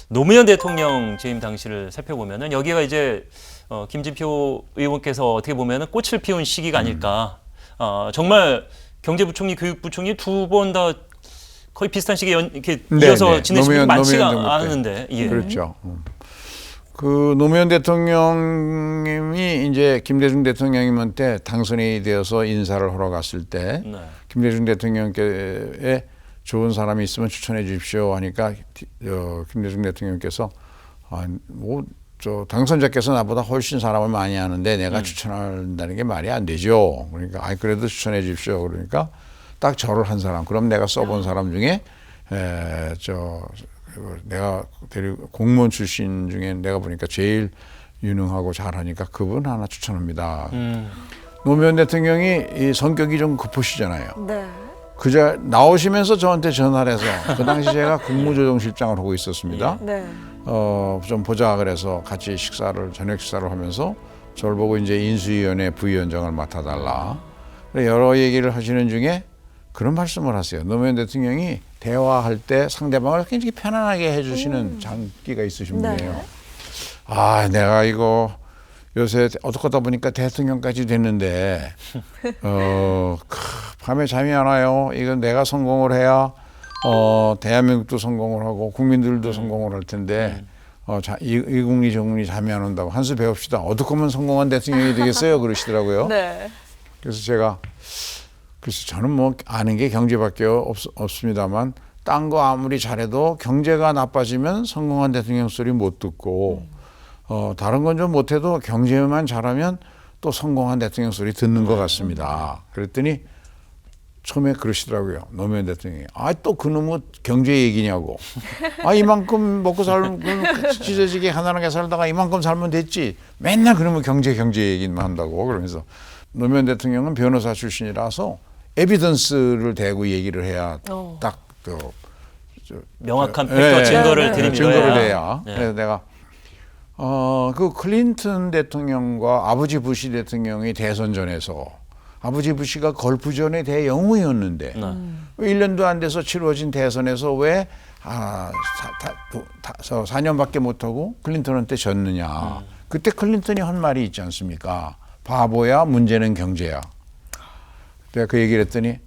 노무현 대통령 재임 당시를 살펴보면은 여기가 이제 김진표 의원께서 어떻게 보면은 꽃을 피운 시기가 아닐까. 정말 경제부총리, 교육부총리 두 번 다 거의 비슷한 시기에 이렇게 이어서 지내신 분이 많지가 않은데. 예. 그렇죠. 그 노무현 대통령님이 이제 김대중 대통령님한테 당선이 되어서 인사를 하러 갔을 때 네. 김대중 대통령께 좋은 사람이 있으면 추천해 주십시오 하니까 김대중 대통령께서 저 당선자께서 나보다 훨씬 사람을 많이 하는데 내가 추천한다는 게 말이 안 되죠. 그러니까 그래도 추천해 주십시오. 그러니까 딱 저를 한 사람. 그럼 내가 써본 사람 중에 내가 공무원 출신 중에 내가 보니까 제일 유능하고 잘하니까 그분 하나 추천합니다. 노무현 대통령이 이 성격이 좀 급하시잖아요. 네. 그저 나오시면서 저한테 전화를 해서 그 당시 제가 국무조정실장을 하고 있었습니다. 네. 좀 보자 그래서 같이 저녁 식사를 하면서 저를 보고 이제 인수위원회 부위원장을 맡아달라. 여러 얘기를 하시는 중에 그런 말씀을 하세요. 노무현 대통령이 대화할 때 상대방을 굉장히 편안하게 해주시는 장기가 있으신 분이에요. 네. 내가 이거 요새 어떻게 하다 보니까 대통령까지 됐는데 밤에 잠이 안 와요. 이건 내가 성공을 해야 대한민국도 성공을 하고 국민들도 성공을 할 텐데 이 국리 저 국리 잠이 안 온다고 한 수 배웁시다. 어떻게 하면 성공한 대통령이 되겠어요? 그러시더라고요. 네. 그래서 저는 뭐 아는 게 경제밖에 없습니다만 딴 거 아무리 잘해도 경제가 나빠지면 성공한 대통령 소리 못 듣고 다른 건 좀 못해도 경제만 잘하면 또 성공한 대통령 소리 듣는 것 같습니다. 그랬더니 처음에 그러시더라고요. 노무현 대통령이. 또 그놈의 경제 얘기냐고. 이만큼 먹고 살면 찢어지게 가난하게 살다가 이만큼 살면 됐지. 맨날 그러면 경제 얘기만 한다고. 그러면서 노무현 대통령은 변호사 출신이라서 에비던스를 대고 얘기를 해야 딱 명확한 팩트와 증거를 드립니다. 증거를 내야. 네. 그래서 내가 그 클린턴 대통령과 아버지 부시 대통령이 대선전에서 아버지 부시가 걸프전의 대영웅이었는데 1년도 안 돼서 치러진 대선에서 왜 4년밖에 못하고 클린턴한테 졌느냐. 그때 클린턴이 한 말이 있지 않습니까? 바보야, 문제는 경제야. 내가 그 얘기를 했더니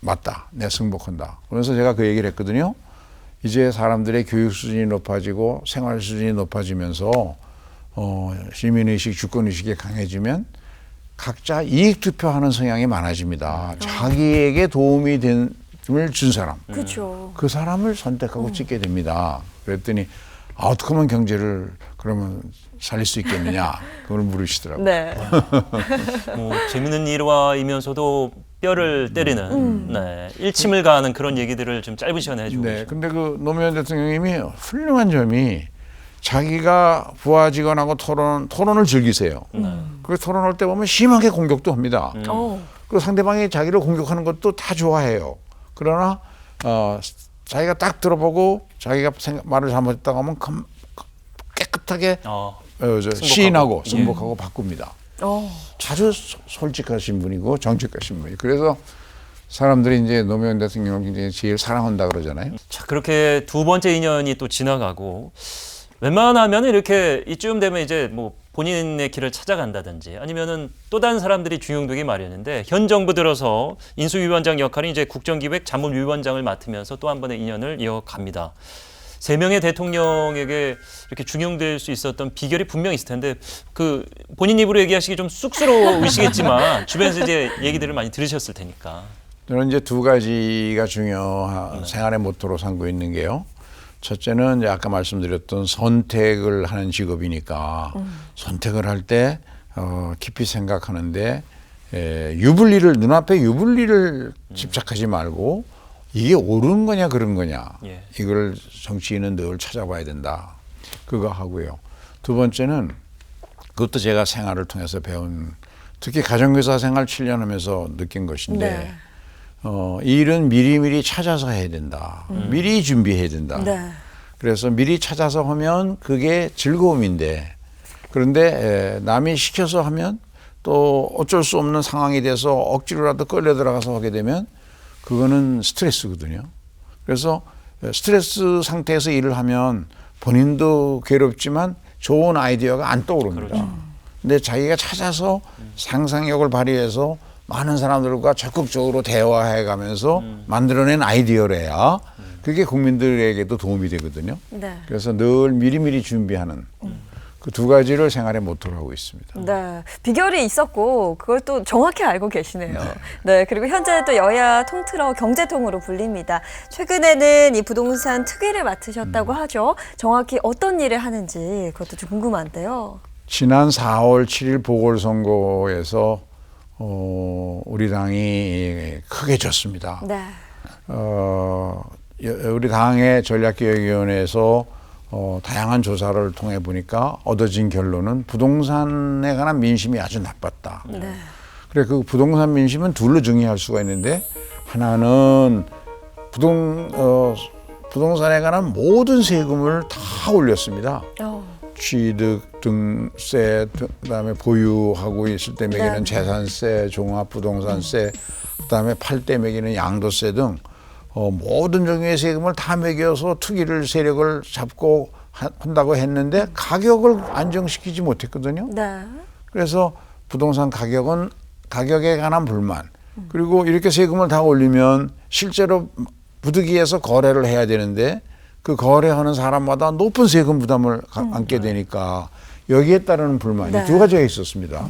맞다. 내가 승복한다. 그래서 제가 그 얘기를 했거든요. 이제 사람들의 교육 수준이 높아지고 생활 수준이 높아지면서 시민의식, 주권의식이 강해지면 각자 이익 투표하는 성향이 많아집니다. 자기에게 도움이 준 사람. 그렇죠. 그 사람을 선택하고 찍게 됩니다. 그랬더니 어떻게 하면 경제를 그러면 살릴 수 있겠느냐 그걸 물으시더라고요. 네. 재밌는 일화이면서도 뼈를 때리는 일침을 가하는 그런 얘기들을 좀 짧은 시간에 해주고 네, 근데 그 노무현 대통령님이 훌륭한 점이 자기가 부하 직원하고 토론을 즐기세요. 그 토론할 때 보면 심하게 공격도 합니다. 그 상대방이 자기를 공격하는 것도 다 좋아해요. 그러나 자기가 딱 들어보고 자기가 말을 잘못했다고 하면 깨끗하게 시인하고 승복하고 바꿉니다. 아주 솔직하신 분이고 정직하신 분이고 그래서 사람들이 이제 노무현 대통령을 굉장히 제일 사랑한다 그러잖아요. 자, 그렇게 두 번째 인연이 또 지나가고 웬만하면 이렇게 이쯤 되면 이제 뭐 본인의 길을 찾아간다든지 아니면은 또 다른 사람들이 중용되기 마련인데 현 정부 들어서 인수위원장 역할은 이제 국정기획 자문위원장을 맡으면서 또 한 번의 인연을 이어갑니다. 3명의 대통령에게 이렇게 중용될 수 있었던 비결이 분명히 있을 텐데 그 본인 입으로 얘기하시기 좀 쑥스러우시겠지만 주변에서 이제 얘기들을 많이 들으셨을 테니까. 저는 이제 두 가지가 중요한 생활의 모토로 삼고 있는 게요. 첫째는 이제 아까 말씀드렸던 선택을 하는 직업이니까 선택을 할 때 깊이 생각하는데 눈앞에 유불리를 집착하지 말고 이게 옳은 거냐 그런 거냐 이걸 정치인은 늘 찾아봐야 된다. 그거 하고요. 두 번째는 그것도 제가 생활을 통해서 배운 특히 가정교사 생활 7년 하면서 느낀 것인데 일은 미리미리 찾아서 해야 된다. 미리 준비해야 된다. 네. 그래서 미리 찾아서 하면 그게 즐거움인데 그런데 남이 시켜서 하면 또 어쩔 수 없는 상황이 돼서 억지로라도 끌려 들어가서 하게 되면 그거는 스트레스거든요. 그래서 스트레스 상태에서 일을 하면 본인도 괴롭지만 좋은 아이디어가 안 떠오릅니다. 그렇죠. 근데 자기가 찾아서 상상력을 발휘해서 많은 사람들과 적극적으로 대화해 가면서 만들어낸 아이디어래야 그게 국민들에게도 도움이 되거든요. 네. 그래서 늘 미리미리 준비하는 그 두 가지를 생활의 모토로 하고 있습니다. 네, 비결이 있었고 그걸 또 정확히 알고 계시네요. 네, 그리고 현재 또 여야 통틀어 경제통으로 불립니다. 최근에는 이 부동산 특위를 맡으셨다고 하죠. 정확히 어떤 일을 하는지 그것도 좀 궁금한데요. 지난 4월 7일 보궐선거에서 우리 당이 크게 졌습니다. 네. 우리 당의 전략기획위원회에서 다양한 조사를 통해 보니까 얻어진 결론은 부동산에 관한 민심이 아주 나빴다. 네. 그래 그 부동산 민심은 둘로 정의할 수가 있는데 하나는 부동산에 관한 모든 세금을 다 올렸습니다. 취득 등세, 그다음에 보유하고 있을 때 매기는 네. 재산세, 종합부동산세, 그다음에 팔 때 매기는 양도세 등 모든 종류의 세금을 다 매겨서 투기를 세력을 잡고 한다고 했는데 가격을 안정시키지 못했거든요. 네. 그래서 부동산 가격에 관한 불만 그리고 이렇게 세금을 다 올리면 실제로 부득이해서 거래를 해야 되는데 그 거래하는 사람마다 높은 세금 부담을 안게 되니까 여기에 따르는 불만이 네. 두 가지가 있었습니다.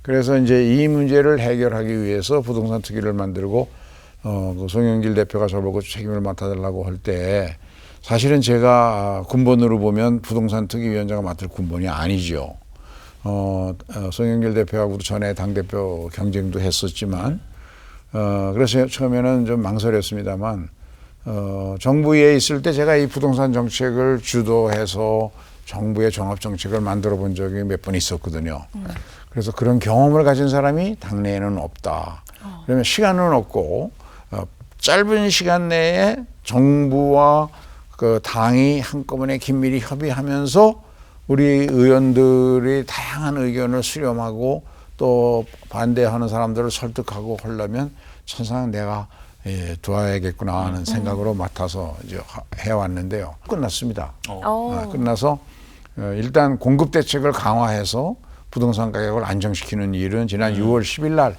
그래서 이제 이 문제를 해결하기 위해서 부동산 특위를 만들고 그 송영길 대표가 저보고 책임을 맡아달라고 할 때 사실은 제가 군번으로 보면 부동산 특위위원장을 맡을 군번이 아니죠. 송영길 대표하고도 전에 당대표 경쟁도 했었지만 그래서 처음에는 좀 망설였습니다만 정부에 있을 때 제가 이 부동산 정책을 주도해서 정부의 종합 정책을 만들어 본 적이 몇 번 있었거든요. 그래서 그런 경험을 가진 사람이 당내에는 없다. 그러면 시간은 없고 짧은 시간 내에 정부와 그 당이 한꺼번에 긴밀히 협의하면서 우리 의원들이 다양한 의견을 수렴하고 또 반대하는 사람들을 설득하고 하려면 천상 내가 도와야겠구나 하는 생각으로 맡아서 이제 해왔는데요. 끝났습니다. 끝나서 일단 공급 대책을 강화해서 부동산 가격을 안정시키는 일은 지난 6월 10일 날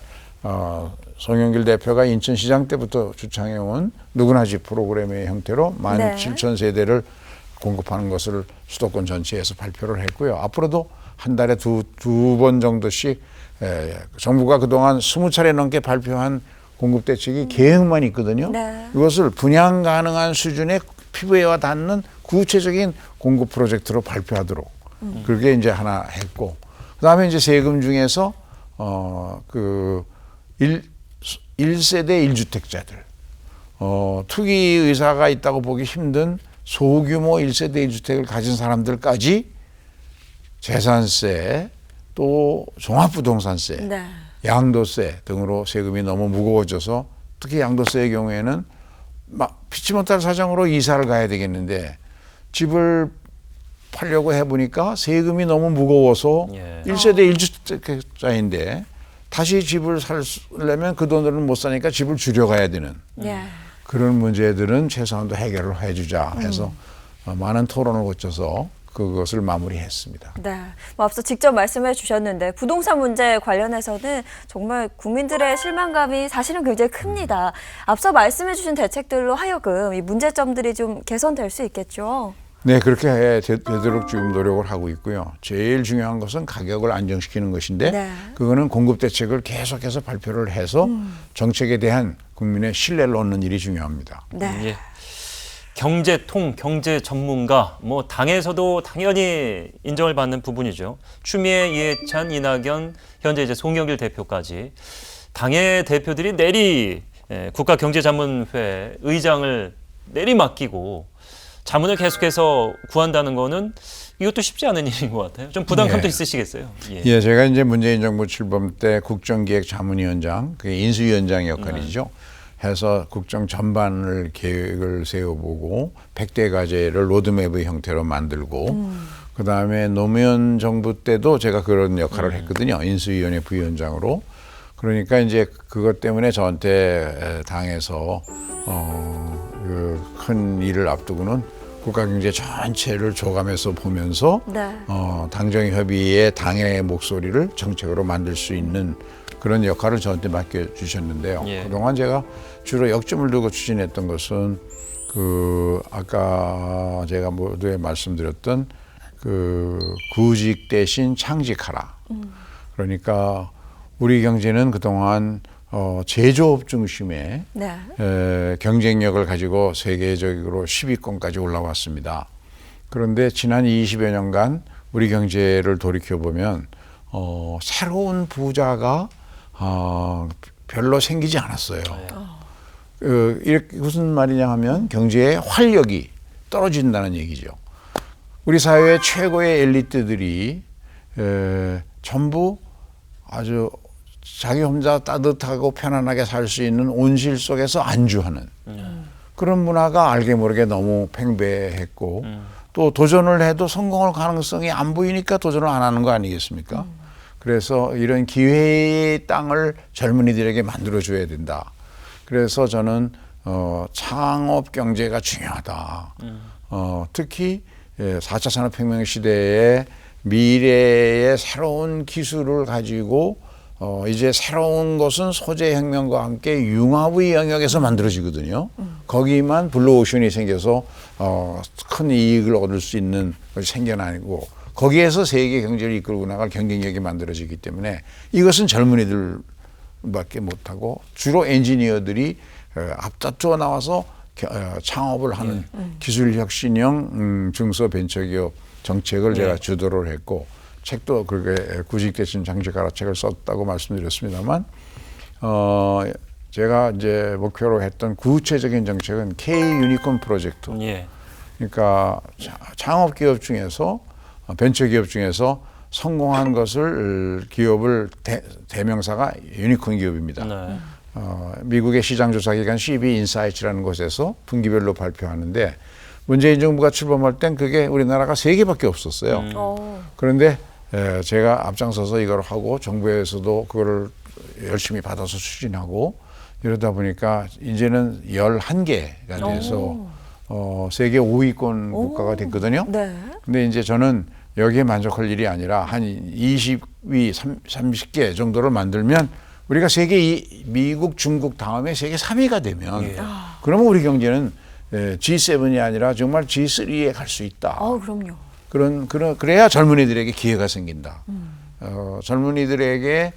송영길 대표가 인천시장 때부터 주창해온 누구나 집 프로그램의 형태로 17,000세대를 공급하는 것을 수도권 전체에서 발표를 했고요. 앞으로도 한 달에 두 번 정도씩 정부가 그동안 20차례 넘게 발표한 공급 대책이 계획만 있거든요. 네. 이것을 분양 가능한 수준의 피부에와 닿는 구체적인 공급 프로젝트로 발표하도록 그렇게 이제 하나 했고 그다음에 이제 세금 중에서 그 1세대 1주택자들 투기 의사가 있다고 보기 힘든 소규모 1세대 1주택을 가진 사람들까지 재산세 또 종합부동산세 네. 양도세 등으로 세금이 너무 무거워져서 특히 양도세의 경우에는 막 피치 못할 사정으로 이사를 가야 되겠는데 집을 팔려고 해보니까 세금이 너무 무거워서 1세대 1주택자인데 다시 집을 살려면 그 돈으로는 못 사니까 집을 줄여가야 되는 그런 문제들은 최소한도 해결을 해주자 해서 많은 토론을 거쳐서 그것을 마무리했습니다. 네, 앞서 직접 말씀해 주셨는데 부동산 문제 관련해서는 정말 국민들의 실망감이 사실은 굉장히 큽니다. 앞서 말씀해 주신 대책들로 하여금 이 문제점들이 좀 개선될 수 있겠죠? 네, 그렇게 되도록 지금 노력을 하고 있고요. 제일 중요한 것은 가격을 안정시키는 것인데 네. 그거는 공급 대책을 계속해서 발표를 해서 정책에 대한 국민의 신뢰를 얻는 일이 중요합니다. 네. 예. 경제통, 경제 전문가, 뭐 당에서도 당연히 인정을 받는 부분이죠. 추미애, 이해찬, 이낙연, 현재 이제 송영길 대표까지 당의 대표들이 내리 국가경제자문회 의장을 내리 맡기고 자문을 계속해서 구한다는 거는 이것도 쉽지 않은 일인 것 같아요. 좀 부담감도 있으시겠어요. 예, 제가 이제 문재인 정부 출범 때 국정기획자문위원장, 그게 인수위원장의 역할이죠. 해서 국정 전반을 계획을 세워보고 100대 과제를 로드맵의 형태로 만들고 그다음에 노무현 정부 때도 제가 그런 역할을 했거든요. 인수위원회 부위원장으로. 그러니까 이제 그것 때문에 저한테 당에서 그 큰 일을 앞두고는 국가 경제 전체를 줘가면서 보면서 네. 당정 협의의 당의 목소리를 정책으로 만들 수 있는 그런 역할을 저한테 맡겨 주셨는데요. 예. 그동안 제가 주로 역점을 두고 추진했던 것은 그 아까 제가 모두에 말씀드렸던 그 구직 대신 창직하라. 그러니까 우리 경제는 그동안 제조업 중심의 네. 경쟁력을 가지고 세계적으로 10위권까지 올라왔습니다. 그런데 지난 20여 년간 우리 경제를 돌이켜보면 새로운 부자가 별로 생기지 않았어요. 이렇게 무슨 말이냐 하면 경제의 활력이 떨어진다는 얘기죠. 우리 사회의 최고의 엘리트들이 전부 아주 자기 혼자 따뜻하고 편안하게 살 수 있는 온실 속에서 안주하는 그런 문화가 알게 모르게 너무 팽배했고 또 도전을 해도 성공할 가능성이 안 보이니까 도전을 안 하는 거 아니겠습니까? 그래서 이런 기회의 땅을 젊은이들에게 만들어줘야 된다. 그래서 저는 창업 경제가 중요하다. 특히 4차 산업혁명 시대에 미래의 새로운 기술을 가지고 이제 새로운 것은 소재혁명과 함께 융합의 영역에서 만들어지거든요. 거기만 블루오션이 생겨서 큰 이익을 얻을 수 있는 것이 생겨나고 거기에서 세계 경제를 이끌고 나갈 경쟁력이 만들어지기 때문에 이것은 젊은이들밖에 못하고 주로 엔지니어들이 앞다투어 나와서 창업을 하는 기술혁신형 중소벤처기업 정책을 제가 주도를 했고 책도 그렇게 구직 대신 창직하라 책을 썼다고 말씀드렸습니다만 제가 이제 목표로 했던 구체적인 정책은 K 유니콘 프로젝트. 예. 그러니까 창업 기업 중에서 벤처 기업 중에서 성공한 것을 기업을 대명사가 유니콘 기업입니다. 네. 미국의 시장조사기관 CB인사이트라는 곳에서 분기별로 발표하는데 문재인 정부가 출범할 땐 그게 우리나라가 3개밖에 없었어요. 그런데 제가 앞장서서 이걸 하고 정부에서도 그거를 열심히 받아서 추진하고 이러다 보니까 이제는 11개가 돼서 세계 5위권 국가가 됐거든요. 네. 근데 이제 저는 여기에 만족할 일이 아니라 한 20위, 30개 정도를 만들면 우리가 미국, 중국 다음에 세계 3위가 되면 그러면 우리 경제는 G7이 아니라 정말 G3에 갈 수 있다. 그럼요. 그래야 젊은이들에게 기회가 생긴다. 젊은이들에게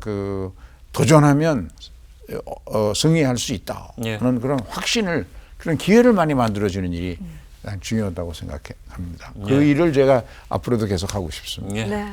그 도전하면 승리할 수 있다. 예. 그런 확신을 그런 기회를 많이 만들어주는 일이 중요하다고 생각합니다. 그 예. 일을 제가 앞으로도 계속 하고 싶습니다. 예. 네.